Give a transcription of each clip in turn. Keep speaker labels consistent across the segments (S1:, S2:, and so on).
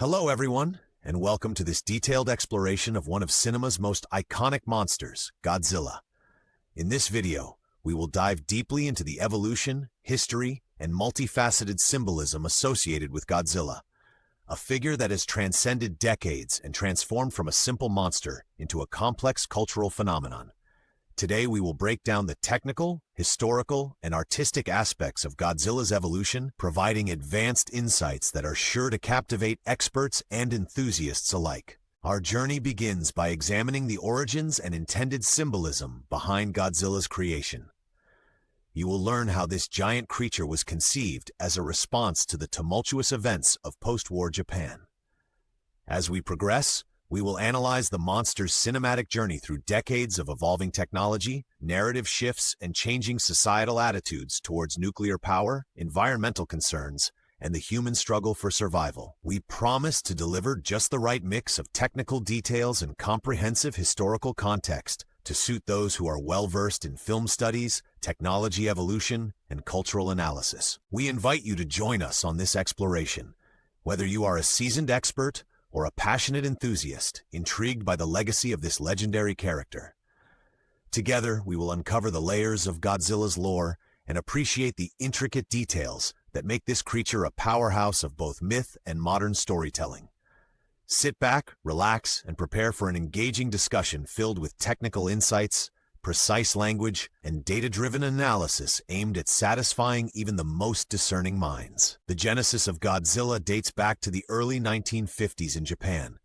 S1: Hello everyone, and welcome to this detailed exploration of one of cinema's most iconic monsters, Godzilla. In this video, we will dive deeply into the evolution, history, and multifaceted symbolism associated with Godzilla, a figure that has transcended decades and transformed from a simple monster into a complex cultural phenomenon. Today we will break down the technical, historical, and artistic aspects of Godzilla's evolution, providing advanced insights that are sure to captivate experts and enthusiasts alike. Our journey begins by examining the origins and intended symbolism behind Godzilla's creation. You will learn how this giant creature was conceived as a response to the tumultuous events of post-war Japan. As we progress, we will analyze the monster's cinematic journey through decades of evolving technology, narrative shifts, and changing societal attitudes towards nuclear power, environmental concerns, and the human struggle for survival. We promise to deliver just the right mix of technical details and comprehensive historical context to suit those who are well-versed in film studies, technology evolution, and cultural analysis. We invite you to join us on this exploration, whether you are a seasoned expert or a passionate enthusiast intrigued by the legacy of this legendary character. Together, we will uncover the layers of Godzilla's lore and appreciate the intricate details that make this creature a powerhouse of both myth and modern storytelling. Sit back, relax, and prepare for an engaging discussion filled with technical insights, precise language, and data-driven analysis aimed at satisfying even the most discerning minds. The genesis of Godzilla dates back to the early 1950s in Japan,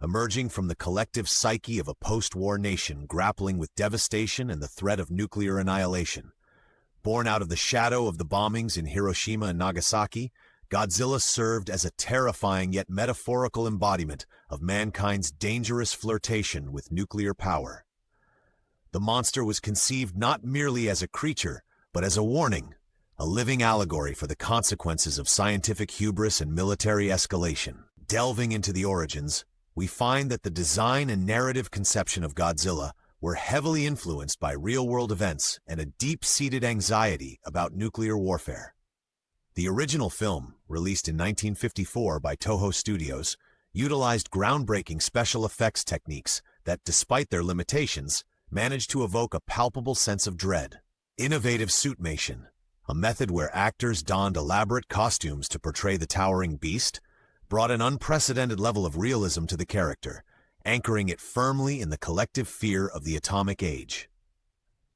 S1: emerging from the collective psyche of a post-war nation grappling with devastation and the threat of nuclear annihilation. Born out of the shadow of the bombings in Hiroshima and Nagasaki, Godzilla served as a terrifying yet metaphorical embodiment of mankind's dangerous flirtation with nuclear power. The monster was conceived not merely as a creature, but as a warning, a living allegory for the consequences of scientific hubris and military escalation. Delving into the origins, we find that the design and narrative conception of Godzilla were heavily influenced by real-world events and a deep-seated anxiety about nuclear warfare. The original film, released in 1954 by Toho Studios, utilized groundbreaking special effects techniques that, despite their limitations, managed to evoke a palpable sense of dread. Innovative suitmation, a method where actors donned elaborate costumes to portray the towering beast, brought an unprecedented level of realism to the character, anchoring it firmly in the collective fear of the atomic age.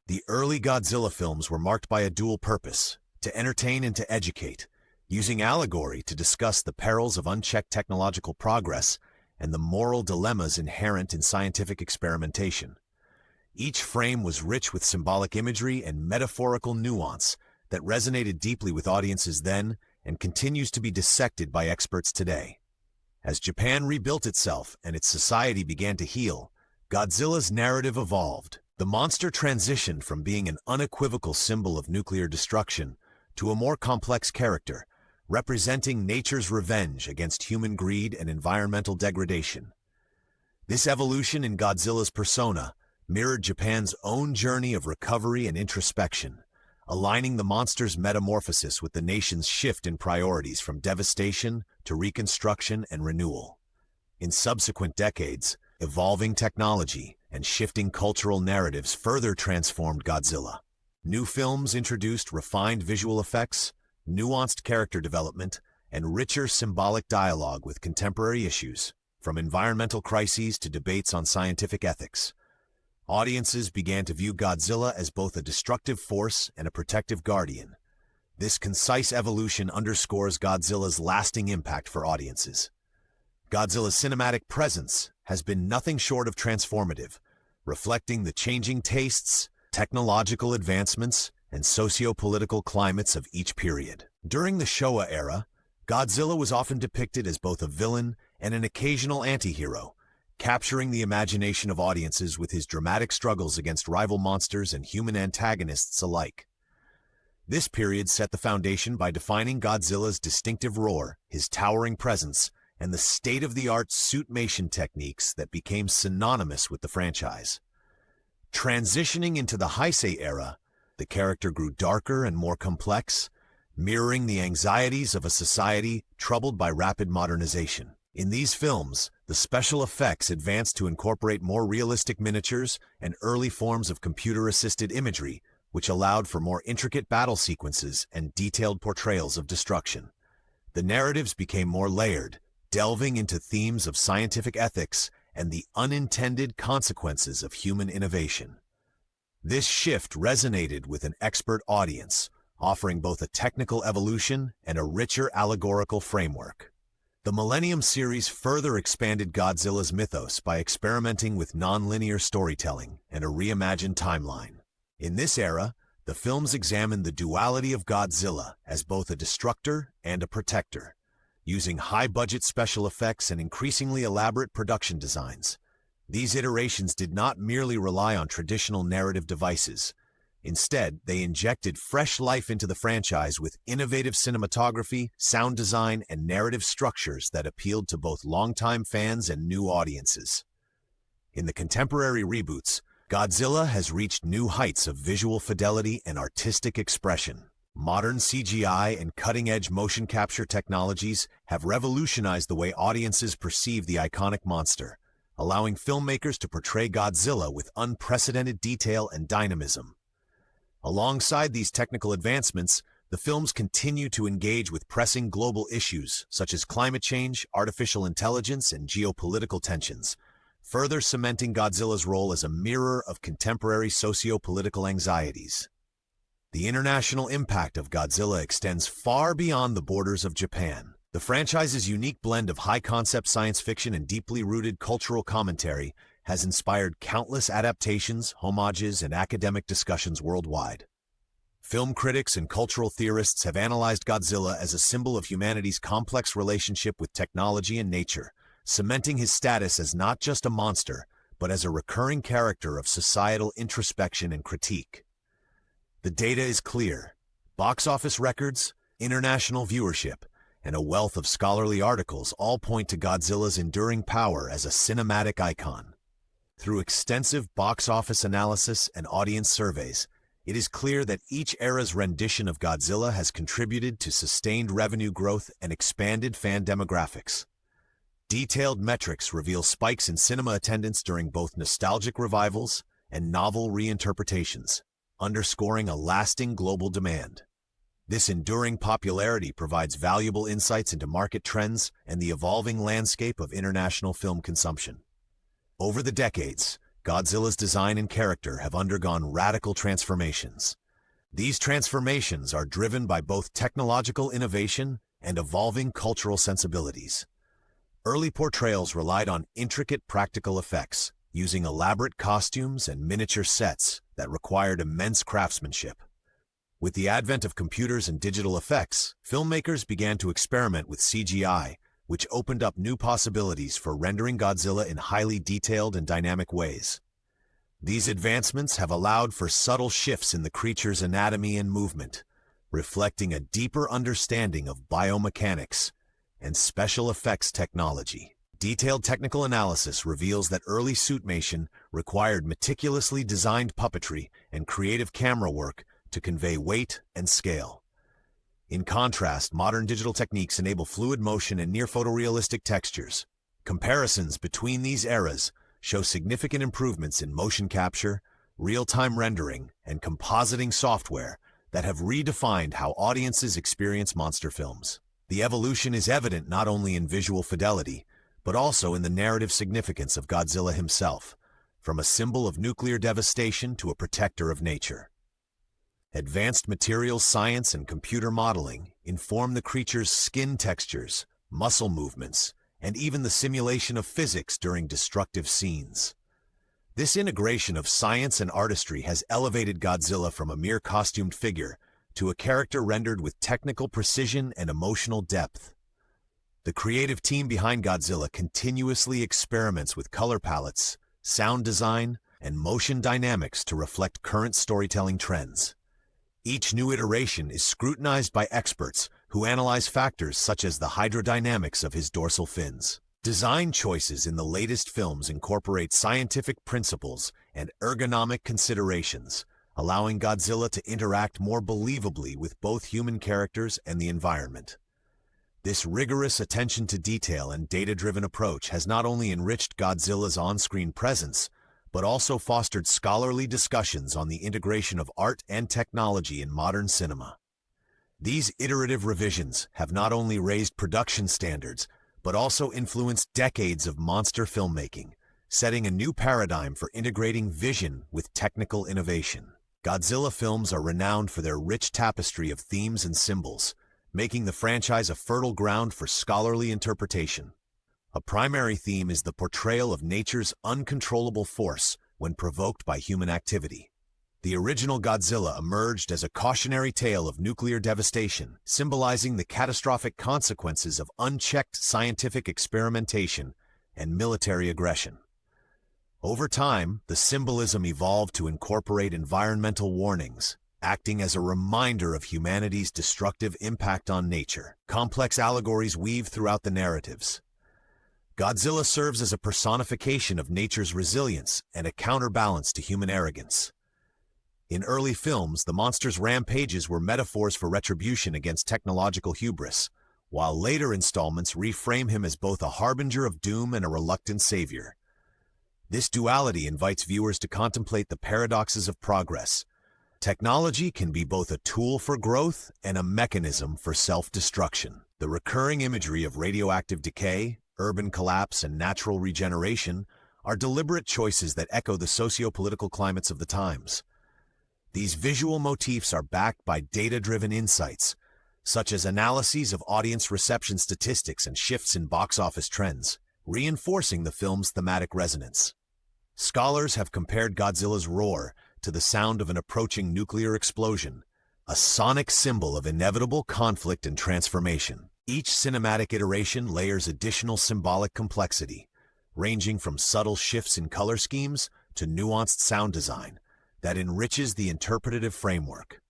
S1: The early Godzilla films were marked by a dual purpose: to entertain and to educate, using allegory to discuss the perils of unchecked technological progress and the moral dilemmas inherent in scientific experimentation. Each frame was rich with symbolic imagery and metaphorical nuance that resonated deeply with audiences then and continues to be dissected by experts today. As Japan rebuilt itself and its society began to heal, Godzilla's narrative evolved. The monster transitioned from being an unequivocal symbol of nuclear destruction to a more complex character, representing nature's revenge against human greed and environmental degradation. This evolution in Godzilla's persona mirrored Japan's own journey of recovery and introspection, aligning the monster's metamorphosis with the nation's shift in priorities from devastation to reconstruction and renewal. In subsequent decades, evolving technology and shifting cultural narratives further transformed Godzilla. New films introduced refined visual effects, nuanced character development, and richer symbolic dialogue with contemporary issues, from environmental crises to debates on scientific ethics. Audiences began to view Godzilla as both a destructive force and a protective guardian. This concise evolution underscores Godzilla's lasting impact for audiences. Godzilla's cinematic presence has been nothing short of transformative, reflecting the changing tastes, technological advancements, and socio-political climates of each period. During the Showa era, Godzilla was often depicted as both a villain and an occasional anti-hero, capturing the imagination of audiences with his dramatic struggles against rival monsters and human antagonists alike. This period set the foundation by defining Godzilla's distinctive roar, his towering presence, and the state-of-the-art suitmation techniques that became synonymous with the franchise. Transitioning into the Heisei era, the character grew darker and more complex, mirroring the anxieties of a society troubled by rapid modernization. In these films, the special effects advanced to incorporate more realistic miniatures and early forms of computer-assisted imagery, which allowed for more intricate battle sequences and detailed portrayals of destruction. The narratives became more layered, delving into themes of scientific ethics and the unintended consequences of human innovation. This shift resonated with an expert audience, offering both a technical evolution and a richer allegorical framework. The Millennium series further expanded Godzilla's mythos by experimenting with non-linear storytelling and a reimagined timeline. In this era, the films examined the duality of Godzilla as both a destructor and a protector, using high-budget special effects and increasingly elaborate production designs. These iterations did not merely rely on traditional narrative devices. Instead, they injected fresh life into the franchise with innovative cinematography, sound design, and narrative structures that appealed to both longtime fans and new audiences. In the contemporary reboots, Godzilla has reached new heights of visual fidelity and artistic expression. Modern CGI and cutting-edge motion capture technologies have revolutionized the way audiences perceive the iconic monster, allowing filmmakers to portray Godzilla with unprecedented detail and dynamism. Alongside these technical advancements, the films continue to engage with pressing global issues such as climate change, artificial intelligence, and geopolitical tensions, further cementing Godzilla's role as a mirror of contemporary socio-political anxieties. The international impact of Godzilla extends far beyond the borders of Japan. The franchise's unique blend of high-concept science fiction and deeply rooted cultural commentary has inspired countless adaptations, homages, and academic discussions worldwide. Film critics and cultural theorists have analyzed Godzilla as a symbol of humanity's complex relationship with technology and nature, cementing his status as not just a monster, but as a recurring character of societal introspection and critique. The data is clear. Box office records, international viewership, and a wealth of scholarly articles all point to Godzilla's enduring power as a cinematic icon. Through extensive box office analysis and audience surveys, it is clear that each era's rendition of Godzilla has contributed to sustained revenue growth and expanded fan demographics. Detailed metrics reveal spikes in cinema attendance during both nostalgic revivals and novel reinterpretations, underscoring a lasting global demand. This enduring popularity provides valuable insights into market trends and the evolving landscape of international film consumption. Over the decades, Godzilla's design and character have undergone radical transformations. These transformations are driven by both technological innovation and evolving cultural sensibilities. Early portrayals relied on intricate practical effects, using elaborate costumes and miniature sets that required immense craftsmanship. With the advent of computers and digital effects, filmmakers began to experiment with CGI, which opened up new possibilities for rendering Godzilla in highly detailed and dynamic ways. These advancements have allowed for subtle shifts in the creature's anatomy and movement, reflecting a deeper understanding of biomechanics and special effects technology. Detailed technical analysis reveals that early suitmation required meticulously designed puppetry and creative camera work to convey weight and scale. In contrast, modern digital techniques enable fluid motion and near-photorealistic textures. Comparisons between these eras show significant improvements in motion capture, real-time rendering, and compositing software that have redefined how audiences experience monster films. The evolution is evident not only in visual fidelity, but also in the narrative significance of Godzilla himself, from a symbol of nuclear devastation to a protector of nature. Advanced materials science and computer modeling inform the creature's skin textures, muscle movements, and even the simulation of physics during destructive scenes. This integration of science and artistry has elevated Godzilla from a mere costumed figure to a character rendered with technical precision and emotional depth. The creative team behind Godzilla continuously experiments with color palettes, sound design, and motion dynamics to reflect current storytelling trends. Each new iteration is scrutinized by experts who analyze factors such as the hydrodynamics of his dorsal fins. Design choices in the latest films incorporate scientific principles and ergonomic considerations, allowing Godzilla to interact more believably with both human characters and the environment. This rigorous attention to detail and data-driven approach has not only enriched Godzilla's on-screen presence, but also fostered scholarly discussions on the integration of art and technology in modern cinema. These iterative revisions have not only raised production standards, but also influenced decades of monster filmmaking, setting a new paradigm for integrating vision with technical innovation. Godzilla films are renowned for their rich tapestry of themes and symbols, making the franchise a fertile ground for scholarly interpretation. A primary theme is the portrayal of nature's uncontrollable force when provoked by human activity. The original Godzilla emerged as a cautionary tale of nuclear devastation, symbolizing the catastrophic consequences of unchecked scientific experimentation and military aggression. Over time, the symbolism evolved to incorporate environmental warnings, acting as a reminder of humanity's destructive impact on nature. Complex allegories weave throughout the narratives. Godzilla serves as a personification of nature's resilience and a counterbalance to human arrogance. In early films, the monster's rampages were metaphors for retribution against technological hubris, while later installments reframe him as both a harbinger of doom and a reluctant savior. This duality invites viewers to contemplate the paradoxes of progress. Technology can be both a tool for growth and a mechanism for self-destruction. The recurring imagery of radioactive decay, urban collapse, and natural regeneration are deliberate choices that echo the socio-political climates of the times. These visual motifs are backed by data-driven insights, such as analyses of audience reception statistics and shifts in box office trends, reinforcing the film's thematic resonance. Scholars have compared Godzilla's roar to the sound of an approaching nuclear explosion, a sonic symbol of inevitable conflict and transformation. Each cinematic iteration layers additional symbolic complexity, ranging from subtle shifts in color schemes to nuanced sound design that enriches the interpretative framework.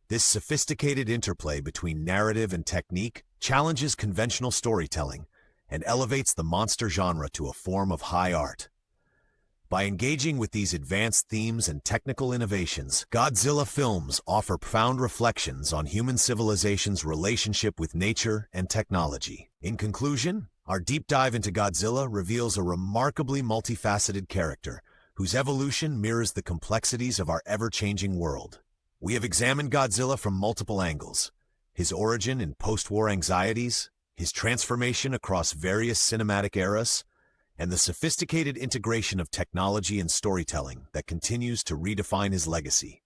S1: This sophisticated interplay between narrative and technique challenges conventional storytelling and elevates the monster genre to a form of high art. By engaging with these advanced themes and technical innovations, Godzilla films offer profound reflections on human civilization's relationship with nature and technology. In conclusion, our deep dive into Godzilla reveals a remarkably multifaceted character whose evolution mirrors the complexities of our ever-changing world. We have examined Godzilla from multiple angles: his origin in post-war anxieties, his transformation across various cinematic eras, and the sophisticated integration of technology and storytelling that continues to redefine his legacy.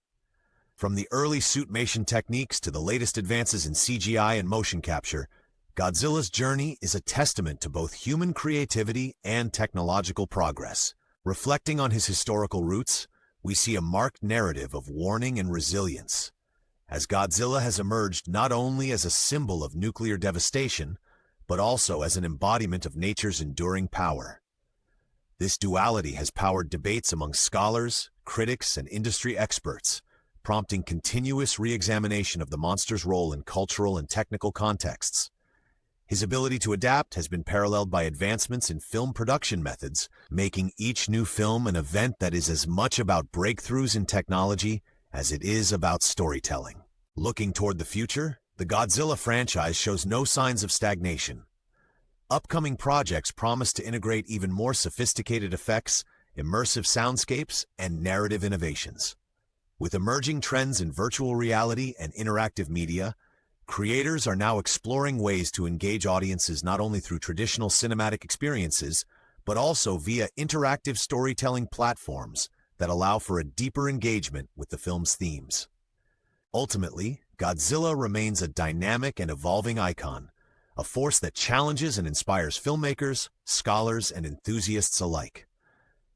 S1: From the early suitmation techniques to the latest advances in CGI and motion capture, Godzilla's journey is a testament to both human creativity and technological progress. Reflecting on his historical roots, we see a marked narrative of warning and resilience, as Godzilla has emerged not only as a symbol of nuclear devastation, but also as an embodiment of nature's enduring power. This duality has powered debates among scholars, critics, and industry experts, prompting continuous re-examination of the monster's role in cultural and technical contexts. His ability to adapt has been paralleled by advancements in film production methods, making each new film an event that is as much about breakthroughs in technology as it is about storytelling. Looking toward the future, the Godzilla franchise shows no signs of stagnation. Upcoming projects promise to integrate even more sophisticated effects, immersive soundscapes, and narrative innovations. With emerging trends in virtual reality and interactive media, creators are now exploring ways to engage audiences not only through traditional cinematic experiences, but also via interactive storytelling platforms that allow for a deeper engagement with the film's themes. Ultimately, Godzilla remains a dynamic and evolving icon, a force that challenges and inspires filmmakers, scholars, and enthusiasts alike.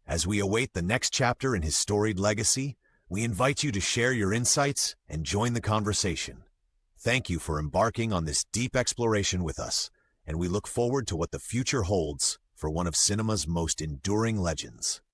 S1: As we await the next chapter in his storied legacy, we invite you to share your insights and join the conversation. Thank you for embarking on this deep exploration with us, and we look forward to what the future holds for one of cinema's most enduring legends.